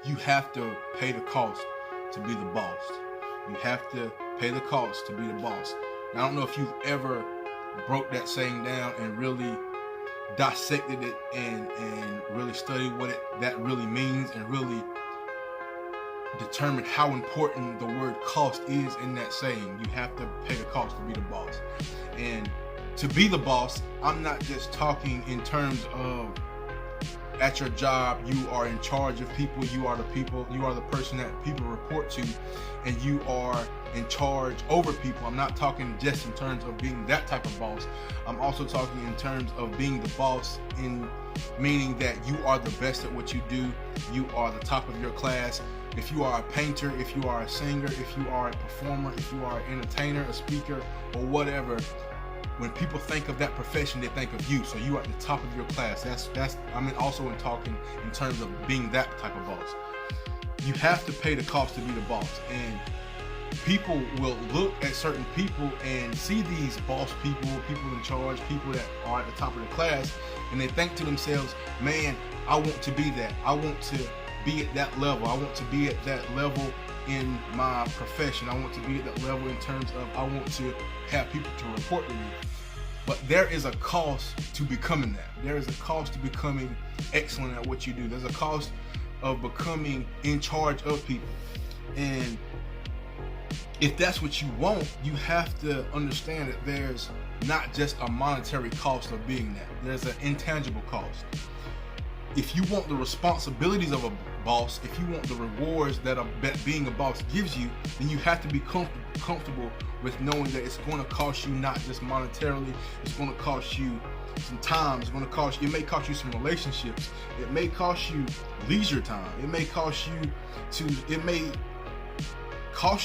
You have to pay the cost to be the boss. You have to pay the cost to be the boss. Now, I don't know if you've ever broke that saying down and really dissected it and really studied what that really means and really determined how important the word cost is in that saying. You have to pay the cost to be the boss. And to be the boss, I'm not just talking in terms of at your job, you are in charge of people, you are the person that people report to, and you are in charge over people. I'm not talking just in terms of being that type of boss. I'm also talking in terms of being the boss, in meaning that you are the best at what you do, you are the top of your class. If you are a painter, if you are a singer, if you are a performer, if you are an entertainer, a speaker, or whatever, when people think of that profession, they think of you. So you are at the top of your class. That's I mean, also in talking in terms of being that type of boss. You have to pay the cost to be the boss. And people will look at certain people and see these boss people, people in charge, people that are at the top of the class, and they think to themselves, man, I want to be that. I want to be at that level. I want to be at that level in my profession. I want to be at that level in terms of I want to have people to report to me. But there is a cost to becoming that. There is a cost to becoming excellent at what you do. There's a cost of becoming in charge of people. And if that's what you want, you have to understand that there's not just a monetary cost of being that. There's an intangible cost. If you want the responsibilities of a boss, if you want the rewards that being a boss gives you, then you have to be comfortable with knowing that it's going to cost you not just monetarily, it's going to cost you some time, it may cost you some relationships, it may cost you leisure time, it may cost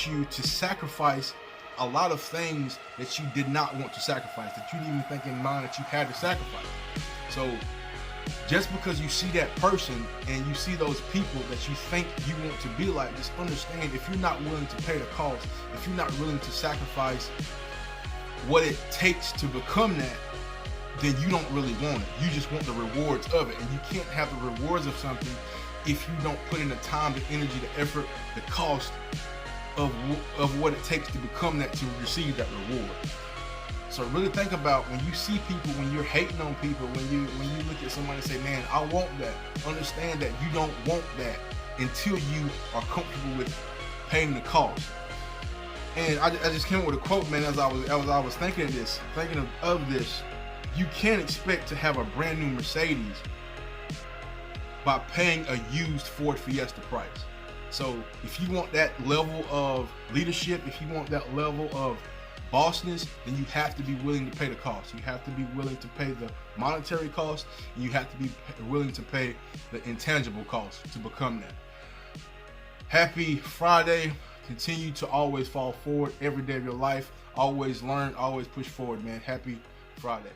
you to sacrifice a lot of things that you did not want to sacrifice, that you didn't even think in mind that you had to sacrifice. So just because you see that person and you see those people that you think you want to be like, just understand, if you're not willing to pay the cost, if you're not willing to sacrifice what it takes to become that, then you don't really want it. You just want the rewards of it. And you can't have the rewards of something if you don't put in the time, the energy, the effort, the cost of what it takes to become that, to receive that reward. So really think about when you see people, when you're hating on people, when you look at somebody and say, man, I want that. Understand that you don't want that until you are comfortable with paying the cost. And I just came up with a quote, man, as I was thinking of this. You can't expect to have a brand new Mercedes by paying a used Ford Fiesta price. So if you want that level of leadership, if you want that level of bossness, then you have to be willing to pay the cost. You have to be willing to pay the monetary cost, and you have to be willing to pay the intangible cost to become that. Happy Friday. Continue to always fall forward every day of your life. Always learn, always push forward, man. Happy Friday.